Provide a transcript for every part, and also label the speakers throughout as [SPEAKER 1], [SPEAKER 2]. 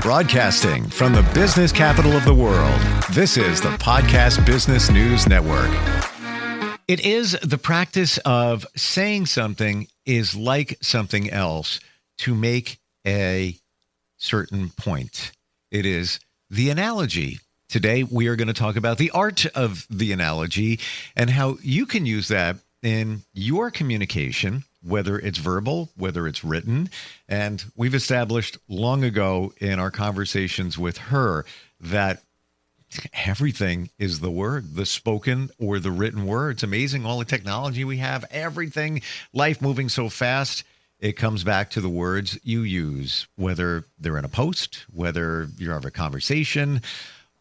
[SPEAKER 1] Broadcasting from the business capital of the world, this is the Podcast Business News Network. It is the practice of saying something is like something else to make a certain point. It is the analogy. Today, we are going to talk about the art of the analogy and how you can use that in your communication, whether it's verbal, whether it's written. And we've established long ago in our conversations with her that everything is the word, the spoken or the written word. It's amazing all the technology we have, everything, life moving so fast. It comes back to the words you use, whether they're in a post, whether you have a conversation.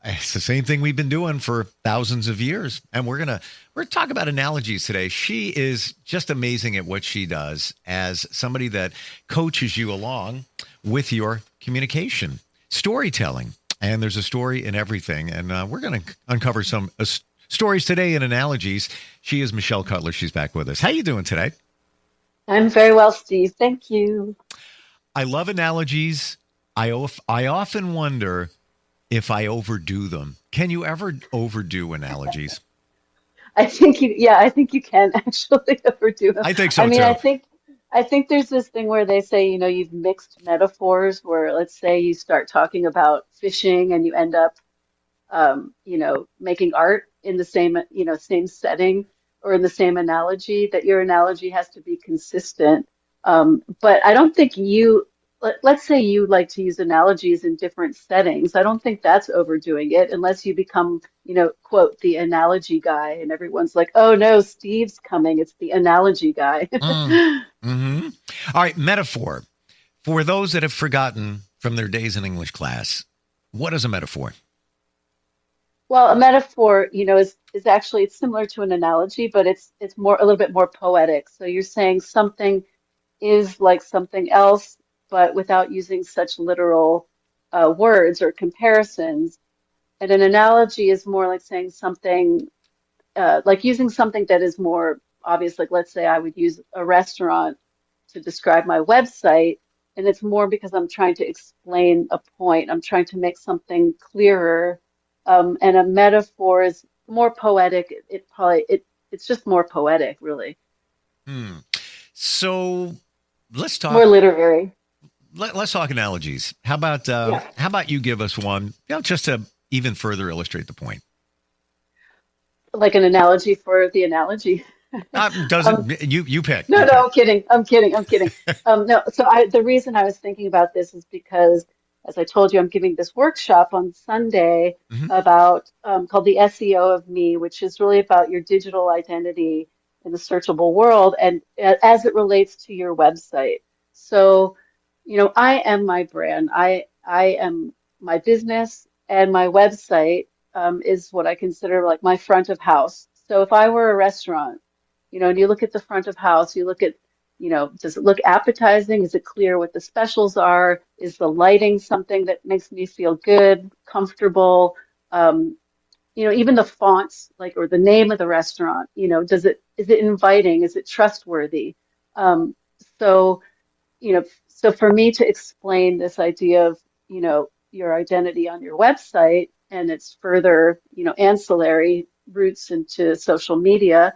[SPEAKER 1] It's the same thing we've been doing for thousands of years. And we're going to talk about analogies today. She is just amazing at what she does as somebody that coaches you along with your communication, storytelling. And there's a story in everything. And we're going to uncover some stories today in analogies. She is Michelle Cutler. She's back with us. How you doing today?
[SPEAKER 2] I'm very well, Steve. Thank you.
[SPEAKER 1] I love analogies. I often wonder if I overdo them. Can you ever overdo analogies?
[SPEAKER 2] I think you can actually overdo them.
[SPEAKER 1] I think so
[SPEAKER 2] too. I think there's this thing where they say, you've mixed metaphors where let's say you start talking about fishing and you end up, making art in the same setting or in the same analogy, that your analogy has to be consistent. But I don't think let's say you like to use analogies in different settings. I don't think that's overdoing it unless you become, quote, the analogy guy. And everyone's like, oh, no, Steve's coming. It's the analogy guy.
[SPEAKER 1] Mm-hmm. All right. Metaphor. For those that have forgotten from their days in English class, what is a metaphor?
[SPEAKER 2] Well, a metaphor, is actually, it's similar to an analogy, but it's a little bit more poetic. So you're saying something is like something else, but without using such literal words or comparisons. And an analogy is more like saying something, like using something that is more obvious. Like, let's say I would use a restaurant to describe my website, and it's more because I'm trying to explain a point. I'm trying to make something clearer. And a metaphor is more poetic. It's just more poetic, really.
[SPEAKER 1] So let's talk
[SPEAKER 2] more literary.
[SPEAKER 1] Let's talk analogies. How about you give us one, just to even further illustrate the point?
[SPEAKER 2] Like an analogy for the analogy.
[SPEAKER 1] You pick.
[SPEAKER 2] No, I'm kidding. No, so the reason I was thinking about this is because, as I told you, I'm giving this workshop on Sunday about called the SEO of Me, which is really about your digital identity in the searchable world and as it relates to your website. So, I am my brand. I am my business, and my website is what I consider like my front of house. So if I were a restaurant, and you look at the front of house, you look at, does it look appetizing? Is it clear what the specials are? Is the lighting something that makes me feel good, comfortable? Even the fonts, or the name of the restaurant, is it inviting? Is it trustworthy? So for me to explain this idea of, your identity on your website and its further, ancillary roots into social media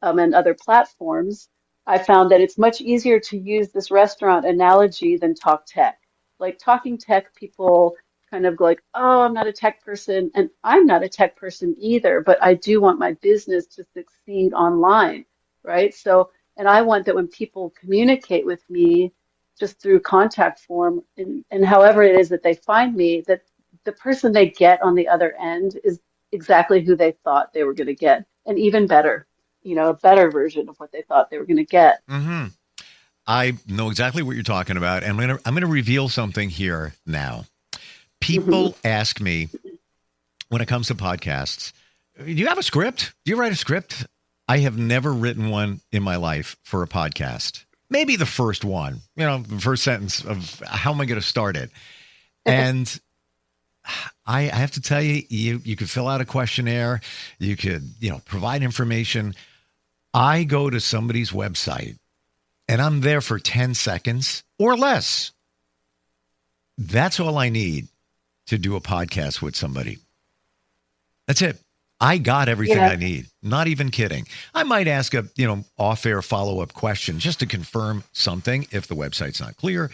[SPEAKER 2] and other platforms, I found that it's much easier to use this restaurant analogy than talk tech. Like talking tech, people kind of go like, oh, I'm not a tech person, and I'm not a tech person either, but I do want my business to succeed online, right? So, and I want that when people communicate with me just through contact form and however it is that they find me, that the person they get on the other end is exactly who they thought they were going to get, and even better, a better version of what they thought they were going to get.
[SPEAKER 1] Mm-hmm. I know exactly what you're talking about. And I'm gonna reveal something here now. People ask me when it comes to podcasts, do you have a script? Do you write a script? I have never written one in my life for a podcast. Maybe the first one, the first sentence of how am I going to start it? And I have to tell you, you could fill out a questionnaire. You could, provide information. I go to somebody's website and I'm there for 10 seconds or less. That's all I need to do a podcast with somebody. That's it. I got everything I need. Not even kidding. I might ask a, off-air follow-up question just to confirm something if the website's not clear.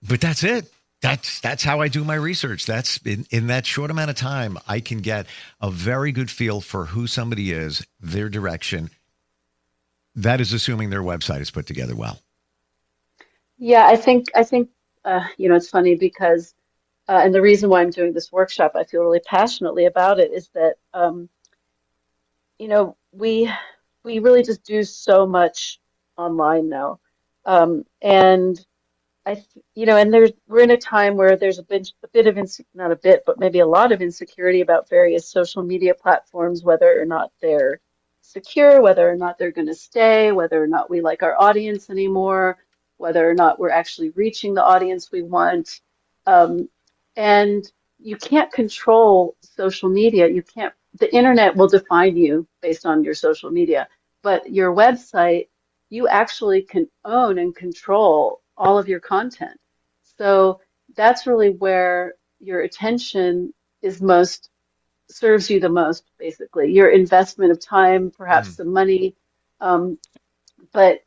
[SPEAKER 1] But that's it. That's how I do my research. That's in that short amount of time, I can get a very good feel for who somebody is, their direction. That is assuming their website is put together well.
[SPEAKER 2] Yeah, I think it's funny because and the reason why I'm doing this workshop, I feel really passionately about it, is that we really just do so much online now. And and we're in a time where there's a bit of not a bit, but maybe a lot of insecurity about various social media platforms, whether or not they're secure, whether or not they're going to stay, whether or not we like our audience anymore, whether or not we're actually reaching the audience we want. Um, and you can't control social media. The internet will define you based on your social media, but your website, you actually can own and control all of your content. So that's really where your attention is most serves you the most, basically. Your investment of time, perhaps some money, but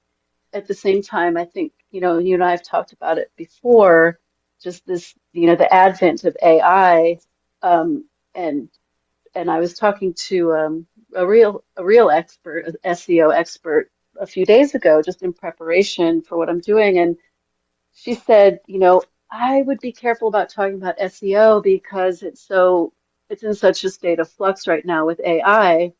[SPEAKER 2] at the same time, I think, you and I have talked about it before, just this, the advent of AI, and I was talking to a real expert, an SEO expert, a few days ago, just in preparation for what I'm doing, and she said, I would be careful about talking about SEO because it's in such a state of flux right now with AI.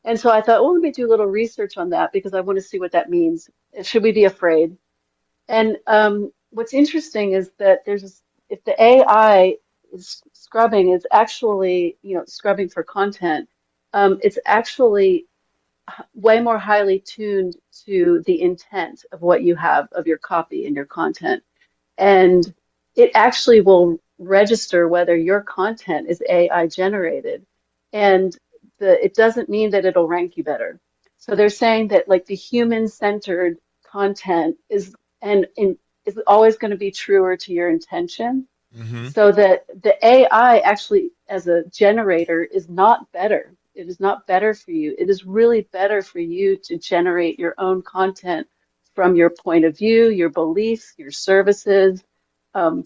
[SPEAKER 2] And so I thought, well, let me do a little research on that because I want to see what that means. Should we be afraid? And what's interesting is that if the AI is scrubbing, is actually, scrubbing for content, it's actually way more highly tuned to the intent of what you have of your copy and your content. And it actually will register whether your content is AI generated. And it doesn't mean that it'll rank you better. So they're saying that like the human-centered content is always going to be truer to your intention.
[SPEAKER 1] Mm-hmm.
[SPEAKER 2] So that the AI actually, as a generator, is not better. It is not better for you. It is really better for you to generate your own content from your point of view, your beliefs, your services, um,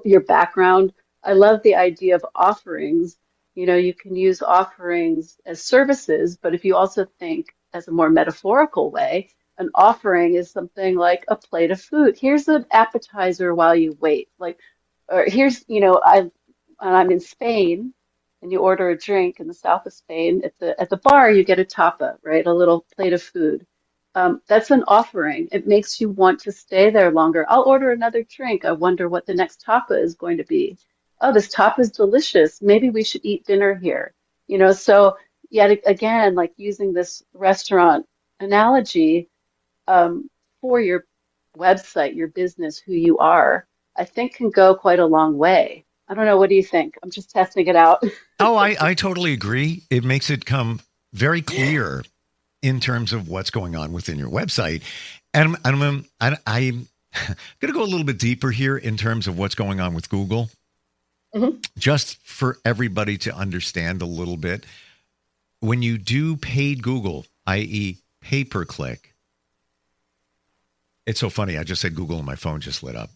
[SPEAKER 2] your background. I love the idea of offerings. You can use offerings as services, but if you also think as a more metaphorical way, an offering is something like a plate of food. Here's an appetizer while you wait. Like, or here's, I'm in Spain and you order a drink in the south of Spain, at the bar, you get a tapa, right? A little plate of food. That's an offering. It makes you want to stay there longer. I'll order another drink. I wonder what the next tapa is going to be. Oh, this tapa is delicious. Maybe we should eat dinner here. So yet again, like using this restaurant analogy, for your website, your business, who you are, I think can go quite a long way. I don't know. What do you think? I'm just testing it out.
[SPEAKER 1] Oh, I totally agree. It makes it come very clear in terms of what's going on within your website. And I'm going to go a little bit deeper here in terms of what's going on with Google, just for everybody to understand a little bit. When you do paid Google, i.e. pay-per-click, it's so funny. I just said Google and my phone just lit up.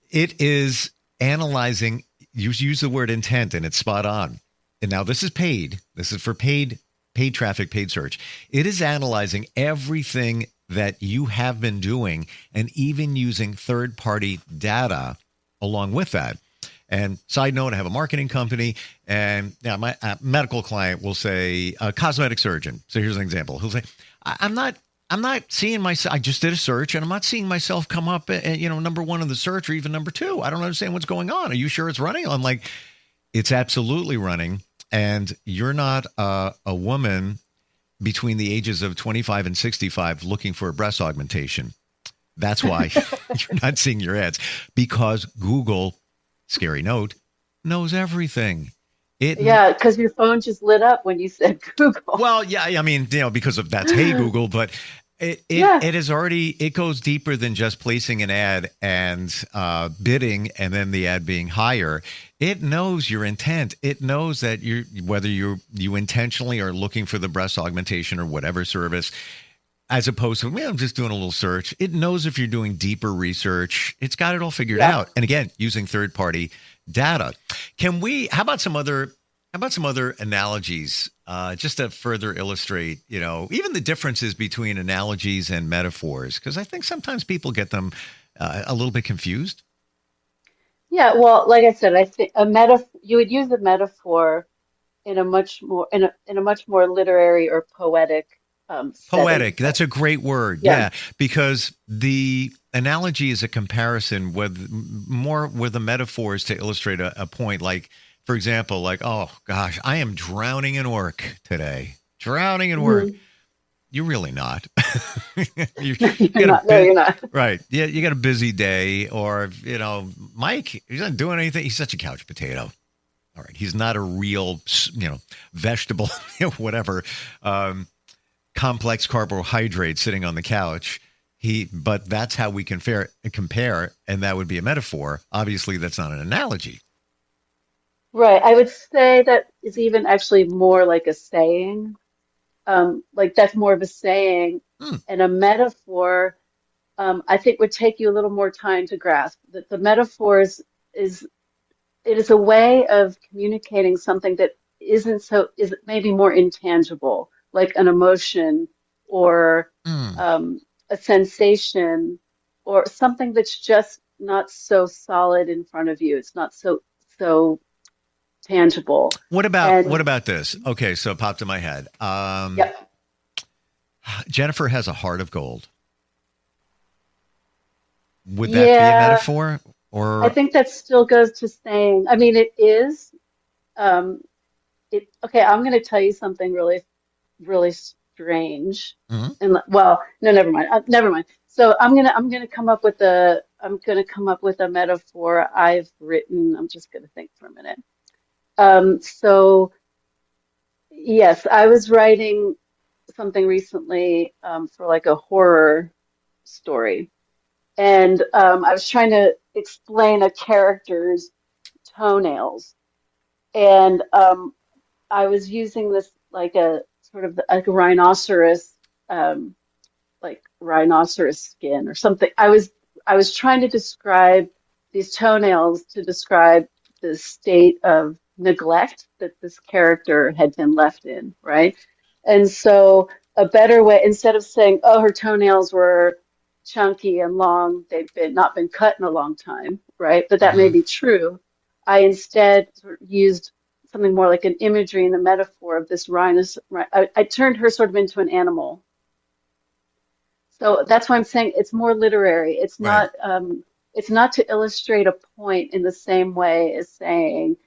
[SPEAKER 1] It is analyzing, you use the word intent and it's spot on. And now this is paid. This is for paid traffic, paid search. It is analyzing everything that you have been doing and even using third-party data along with that. And side note, I have a marketing company, and my medical client will say a cosmetic surgeon. So here's an example. He'll say, I'm not seeing myself. I just did a search and I'm not seeing myself come up, number one in the search or even number two. I don't understand what's going on. Are you sure it's running? I'm like, it's absolutely running. And you're not a woman between the ages of 25 and 65 looking for a breast augmentation. That's why you're not seeing your ads, because Google, scary note, knows everything.
[SPEAKER 2] Yeah, because your phone just lit up when you said Google.
[SPEAKER 1] Well, yeah, I mean, because of that's Hey Google, but
[SPEAKER 2] Yeah.
[SPEAKER 1] It is already, it goes deeper than just placing an ad and bidding and then the ad being higher. It knows your intent. It knows that whether you intentionally are looking for the breast augmentation or whatever service, as opposed to, well, I'm just doing a little search. It knows if you're doing deeper research. It's got it all figured
[SPEAKER 2] Yeah.
[SPEAKER 1] out. And again, using third-party data. How about some other analogies, just to further illustrate, even the differences between analogies and metaphors? Because I think sometimes people get them a little bit confused.
[SPEAKER 2] Yeah. Well, like I said, I think a metaphor, you would use a metaphor in a much more literary or poetic setting.
[SPEAKER 1] Poetic, that's a great word.
[SPEAKER 2] Yeah.
[SPEAKER 1] Yeah, because the analogy is a comparison with the metaphors to illustrate a point. Like, for example, like, oh gosh, I am drowning in work today. Drowning in work.
[SPEAKER 2] Mhm.
[SPEAKER 1] You're really not. you
[SPEAKER 2] You're
[SPEAKER 1] got a
[SPEAKER 2] not. No,
[SPEAKER 1] bit
[SPEAKER 2] you're not.
[SPEAKER 1] right. Yeah, you got a busy day, or Mike, he's not doing anything. He's such a couch potato. All right, he's not a real, vegetable, whatever, complex carbohydrate sitting on the couch. But that's how we compare, and that would be a metaphor. Obviously, that's not an analogy.
[SPEAKER 2] Right. I would say that is even actually more like a saying. Like that's more of a saying,
[SPEAKER 1] Hmm.
[SPEAKER 2] and a metaphor. I think would take you a little more time to grasp. That the metaphors is it is a way of communicating something that is maybe more intangible, like an emotion or
[SPEAKER 1] Hmm.
[SPEAKER 2] a sensation or something that's just not so solid in front of you. It's not so tangible.
[SPEAKER 1] What
[SPEAKER 2] And
[SPEAKER 1] about this? Okay, so it popped in my head.
[SPEAKER 2] yeah,
[SPEAKER 1] Jennifer has a heart of gold. Would that be a
[SPEAKER 2] yeah,
[SPEAKER 1] metaphor?
[SPEAKER 2] I
[SPEAKER 1] Or
[SPEAKER 2] think that still goes to saying, I mean, it is. Um, okay, I'm going to tell you something really strange.
[SPEAKER 1] Mhm.
[SPEAKER 2] And well, no, never mind. Never mind. So I'm gonna come up with a metaphor I've written. I'm just gonna think for a minute. So yes, I was writing something recently for like a horror story, and I was trying to explain a character's toenails, and I was using this like a sort of like a rhinoceros, um, like rhinoceros skin or something. I was trying to describe these toenails to describe the state of neglect that this character had been left in, right? And so a better way, instead of saying, "Oh, her toenails were chunky and long, they've been not been cut in a long time," right? But that may
[SPEAKER 1] Mhm.
[SPEAKER 2] be true. I instead sort of used something more like an imagery and a metaphor of this rhinoceros. I turned her sort of into an animal, so that's why I'm saying it's more literary.
[SPEAKER 1] Right.
[SPEAKER 2] It's not to illustrate a point in the same way as saying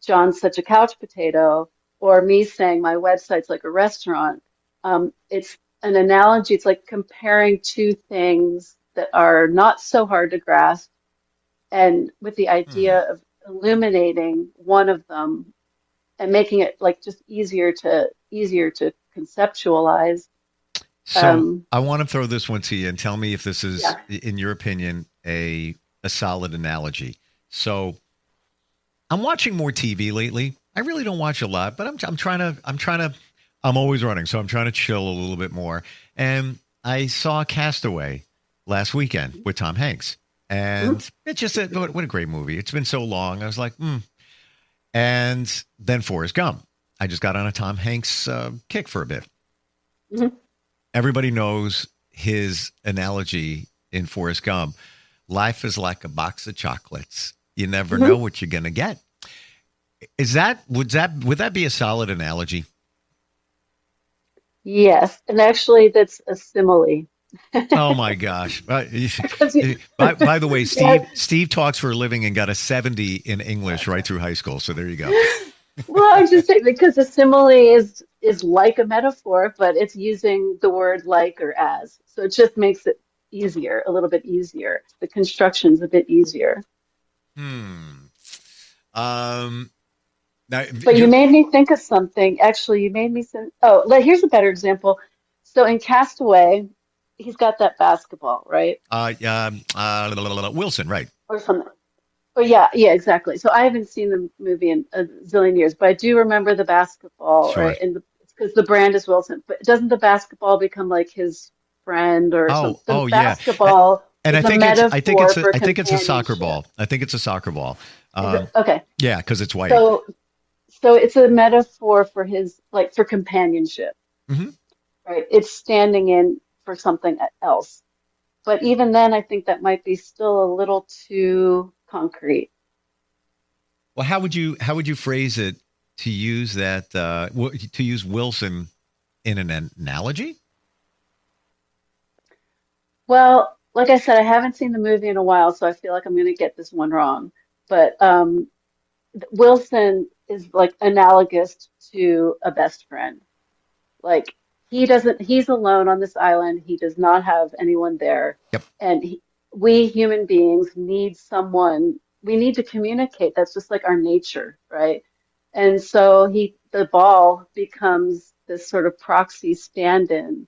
[SPEAKER 2] John's such a couch potato or me saying my website's like a restaurant. It's an analogy. It's like comparing two things that are not so hard to grasp and with the
[SPEAKER 1] Hmm.
[SPEAKER 2] idea of illuminating one of them and making it like just easier to conceptualize.
[SPEAKER 1] So
[SPEAKER 2] Um,
[SPEAKER 1] I want to throw this one to you and tell me if this is,
[SPEAKER 2] yeah.
[SPEAKER 1] in your opinion, a solid analogy. So I'm watching more TV lately. I really don't watch a lot, but I'm always running, so I'm trying to chill a little bit more. And I saw Castaway last weekend with Tom Hanks,
[SPEAKER 2] Mhm.
[SPEAKER 1] and it's just what a great movie. It's been so long. I was like, And then Forrest Gump. I just got on a Tom Hanks kick for a bit.
[SPEAKER 2] Mhm.
[SPEAKER 1] Everybody knows his analogy in Forrest Gump. Life is like a box of chocolates. You never know
[SPEAKER 2] Mhm.
[SPEAKER 1] what you're going to get. Would that be a solid analogy?
[SPEAKER 2] Yes, and actually, that's a simile.
[SPEAKER 1] Oh my gosh!
[SPEAKER 2] Because you,
[SPEAKER 1] By the way,
[SPEAKER 2] yeah,
[SPEAKER 1] Steve talks for a living and got a 70 in English right through high school. So there you go.
[SPEAKER 2] well, I'm just saying because a simile is like a metaphor, but it's using the word like or as, so it just makes it easier, a little bit easier. The construction's a bit easier.
[SPEAKER 1] Hmm. Um. Now,
[SPEAKER 2] But you made me think of something. Actually, you made me think. Oh, here's a better example. So in Castaway. he's got that basketball, right?
[SPEAKER 1] Wilson, right?
[SPEAKER 2] Or something. Oh yeah, yeah, exactly. So I haven't seen the movie in a zillion years, but I do remember the basketball,
[SPEAKER 1] Sure.
[SPEAKER 2] right? And it's because the brand is Wilson. But doesn't the basketball become like his friend or something? The
[SPEAKER 1] Yeah. A-
[SPEAKER 2] basketball
[SPEAKER 1] And
[SPEAKER 2] is a metaphor for
[SPEAKER 1] I think it's a soccer
[SPEAKER 2] companionship.
[SPEAKER 1] ball. I think it's a soccer ball.
[SPEAKER 2] Is
[SPEAKER 1] Uh,
[SPEAKER 2] it? Okay.
[SPEAKER 1] yeah, because it's white.
[SPEAKER 2] So so it's a metaphor for his like for companionship,
[SPEAKER 1] Hmm.
[SPEAKER 2] right? It's standing in for something else. But even then, I think that might be still a little too concrete.
[SPEAKER 1] Well, how would you phrase it to use that to use Wilson in an analogy?
[SPEAKER 2] Well, like I said, I haven't seen the movie in a while, so I feel like I'm going to get this one wrong. But Wilson is like analogous to a best friend. Like he's alone on this island. He does not have anyone there.
[SPEAKER 1] Yep.
[SPEAKER 2] And we human beings need someone, we need to communicate. That's just like our nature, right? And so the ball becomes this sort of proxy stand-in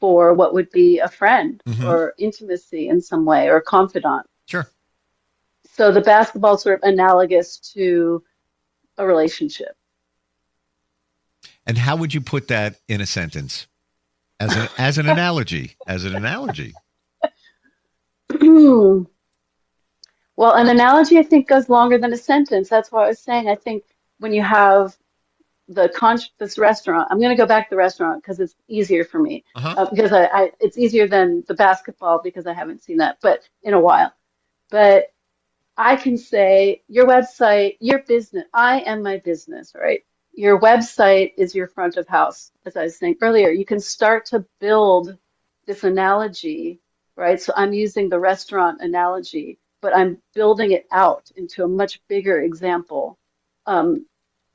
[SPEAKER 2] for what would be a friend
[SPEAKER 1] Hmm.
[SPEAKER 2] or intimacy in some way or confidant.
[SPEAKER 1] Sure.
[SPEAKER 2] So the basketball is sort of analogous to a relationship.
[SPEAKER 1] And how would you put that in a sentence as an analogy? As an analogy.
[SPEAKER 2] Well, an analogy I think goes longer than a sentence. That's what I was saying. I think when you have this restaurant, I'm going to go back to the restaurant because it's easier for me.
[SPEAKER 1] Uh-huh.
[SPEAKER 2] Because it's easier than the basketball because I haven't seen that, but in a while. But I can say your website, your business. I am my business, right? Your website is your front of house, as I was saying earlier. You can start to build this analogy, right? So I'm using the restaurant analogy, but I'm building it out into a much bigger example. Um,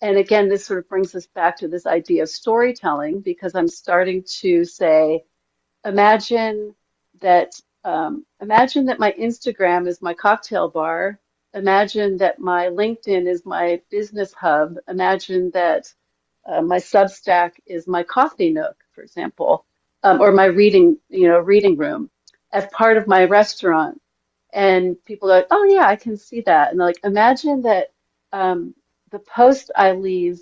[SPEAKER 2] and again, this sort of brings us back to this idea of storytelling because I'm starting to say, imagine that imagine that my Instagram is my cocktail bar. Imagine that my LinkedIn is my business hub. Imagine that my Substack is my coffee nook, for example, or my reading room as part of my restaurant. And people are like, oh yeah, I can see that. And they're like, imagine that the post I leave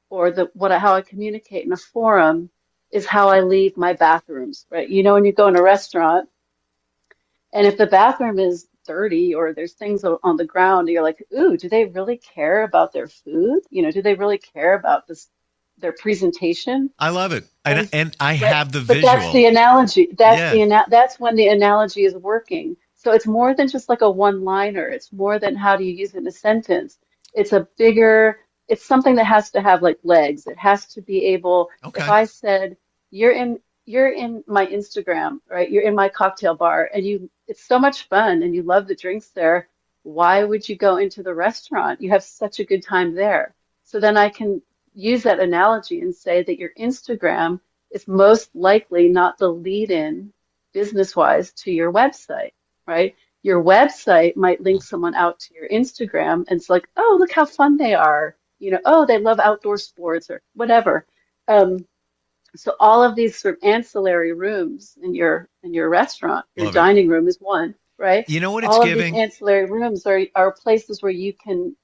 [SPEAKER 2] or how I communicate in a forum is how I leave my bathrooms, right? You know, when you go in a restaurant and if the bathroom is dirty or there's things on the ground, you're like, ooh, do they really care about their food? You know, do they really care about their presentation?
[SPEAKER 1] I love it.
[SPEAKER 2] And
[SPEAKER 1] And I
[SPEAKER 2] but
[SPEAKER 1] have the
[SPEAKER 2] but that's
[SPEAKER 1] visual.
[SPEAKER 2] the analogy.
[SPEAKER 1] Yeah.
[SPEAKER 2] That's when the analogy is working. So it's more than just like a one-liner. It's more than how do you use it in a sentence. It's a bigger, it's something that has to have like legs. It has to be able, if
[SPEAKER 1] Okay.
[SPEAKER 2] I said, you're in my Instagram, right? You're in my cocktail bar and it's so much fun and you love the drinks there. Why would you go into the restaurant? You have such a good time there. So then I can use that analogy and say that your Instagram is most likely not the lead-in business-wise to your website, right? Your website might link someone out to your Instagram and it's like, oh, look how fun they are. You know, oh, they love outdoor sports or whatever. Um, so all of these sort of ancillary rooms in your restaurant, your
[SPEAKER 1] Love it.
[SPEAKER 2] dining room is one, right?
[SPEAKER 1] You know what it's
[SPEAKER 2] All of these
[SPEAKER 1] giving?
[SPEAKER 2] ancillary rooms are places where you can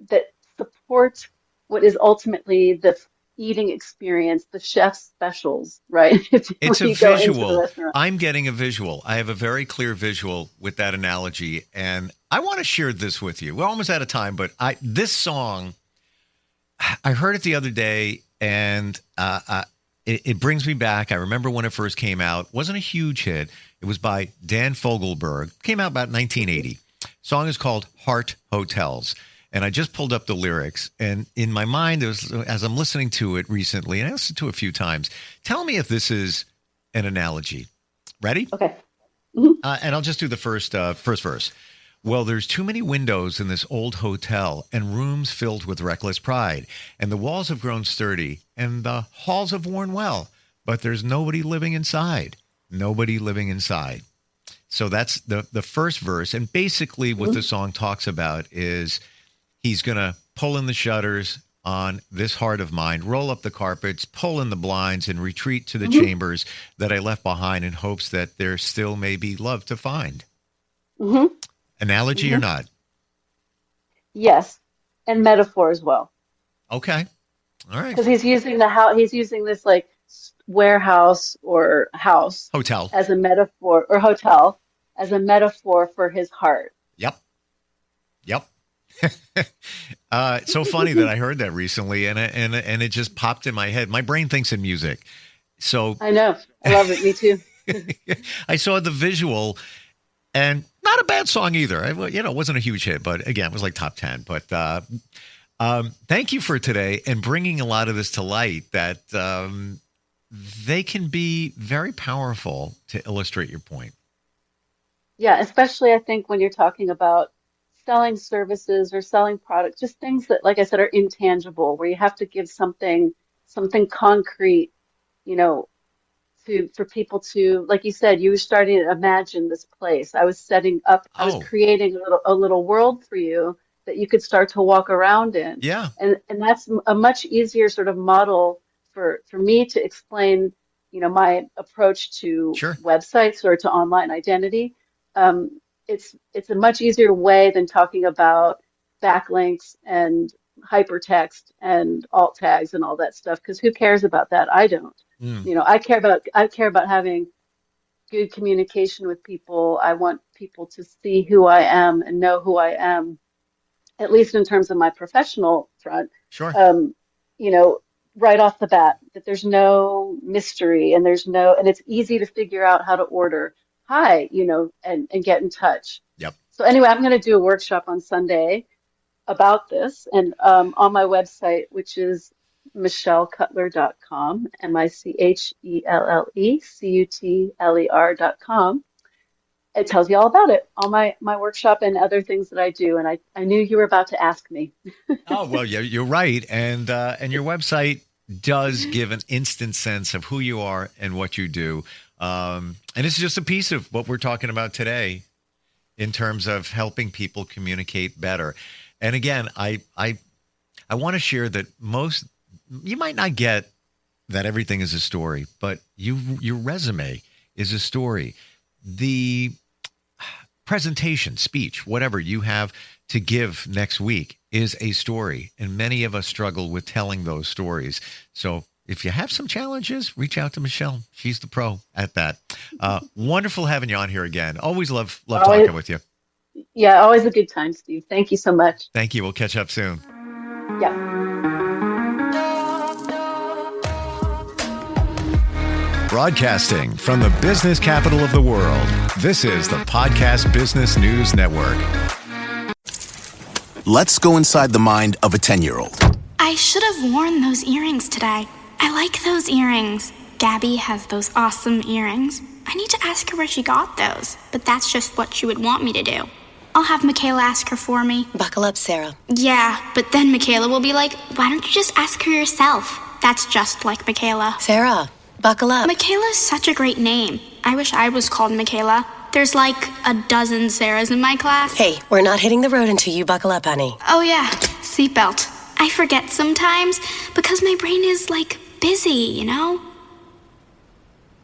[SPEAKER 2] that support what is ultimately the eating experience, the chef's specials, right? When
[SPEAKER 1] It's a
[SPEAKER 2] you go into the
[SPEAKER 1] visual.
[SPEAKER 2] restaurant.
[SPEAKER 1] I'm getting a visual. I have a very clear visual with that analogy, and I want to share this with you. We're almost out of time, but this song, I heard it the other day, and it brings me back. I remember when it first came out. Wasn't a huge hit. It was by Dan Fogelberg. Came out about 1980. Song is called Heart Hotels. And I just pulled up the lyrics, and in my mind, as I'm listening to it recently, and I listened to it a few times, tell me if this is an analogy. Ready?
[SPEAKER 2] Okay. Mhm.
[SPEAKER 1] And I'll just do the first verse. Well, there's too many windows in this old hotel and rooms filled with reckless pride. And the walls have grown sturdy and the halls have worn well, but there's nobody living inside. Nobody living inside. So that's the first verse. And basically what the song talks about is he's going to pull in the shutters on this heart of mine, roll up the carpets, pull in the blinds, and retreat to the chambers that I left behind in hopes that there still may be love to find. Analogy or not?
[SPEAKER 2] Yes, and metaphor as well.
[SPEAKER 1] Okay. All right.
[SPEAKER 2] Because he's using he's using this like warehouse or house
[SPEAKER 1] Hotel.
[SPEAKER 2] as a metaphor, or hotel as a metaphor for his heart.
[SPEAKER 1] Yep. It's so funny that I heard that recently, and it just popped in my head. My brain thinks in music, so
[SPEAKER 2] I know. I love it. Me too.
[SPEAKER 1] I saw the visual, and not a bad song either. It wasn't a huge hit, but again, it was like top 10. But thank you for today and bringing a lot of this to light. That they can be very powerful to illustrate your point.
[SPEAKER 2] Yeah, especially I think when you're talking about selling services or selling products, just things that, like I said, are intangible, where you have to give something concrete, for people to, like you said, you were starting to imagine this place. I was creating a little world for you that you could start to walk around in.
[SPEAKER 1] Yeah.
[SPEAKER 2] And that's a much easier sort of model for me to explain, my approach to websites or to online identity. It's a much easier way than talking about backlinks and hypertext and alt tags and all that stuff, because who cares about that? I don't. I care about having good communication with people. I want people to see who I am and know who I am, at least in terms of my professional front.
[SPEAKER 1] Sure.
[SPEAKER 2] Right off the bat, that there's no mystery and and it's easy to figure out how to order. Hi, and get in touch.
[SPEAKER 1] Yep.
[SPEAKER 2] So anyway, I'm going to do a workshop on Sunday about this, and on my website, which is michellcutler.com, MiChellellecutler.com. It tells you all about it, all my workshop and other things that I do. And I knew you were about to ask me.
[SPEAKER 1] Oh, well, yeah, you're right. And your website does give an instant sense of who you are and what you do. And it's just a piece of what we're talking about today in terms of helping people communicate better. And again, I want to share that you might not get that everything is a story, but your resume is a story. The presentation, speech, whatever you have to give next week is a story. And many of us struggle with telling those stories. So if you have some challenges, reach out to Michelle. She's the pro at that. Wonderful having you on here again. Always love talking with you.
[SPEAKER 2] Yeah, always a good time, Steve. Thank you so much.
[SPEAKER 1] Thank you. We'll catch up soon.
[SPEAKER 2] Yeah.
[SPEAKER 1] Broadcasting from the business capital of the world, this is the Podcast Business News Network.
[SPEAKER 3] Let's go inside the mind of a 10-year-old.
[SPEAKER 4] I should have worn those earrings today. I like those earrings. Gabby has those awesome earrings. I need to ask her where she got those, but that's just what she would want me to do. I'll have Michaela ask her for me.
[SPEAKER 5] Buckle up, Sarah.
[SPEAKER 4] Yeah, but then Michaela will be like, why don't you just ask her yourself? That's just like Michaela.
[SPEAKER 5] Sarah, buckle up.
[SPEAKER 4] Michaela's such a great name. I wish I was called Michaela. There's like a dozen Sarahs in my class.
[SPEAKER 5] Hey, we're not hitting the road until you buckle up, honey.
[SPEAKER 4] Oh yeah, seatbelt. I forget sometimes because my brain is like busy,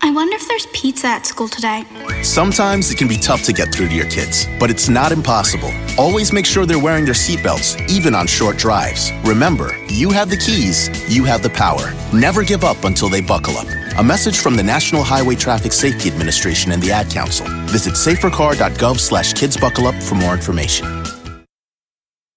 [SPEAKER 4] I wonder if there's pizza at school today.
[SPEAKER 3] Sometimes it can be tough to get through to your kids, but it's not impossible. Always make sure they're wearing their seatbelts, even on short drives. Remember, you have the keys, you have the power. Never give up until they buckle up. A message from the National Highway Traffic Safety Administration and the Ad Council. Visit safercar.gov/kidsbuckleup for more information.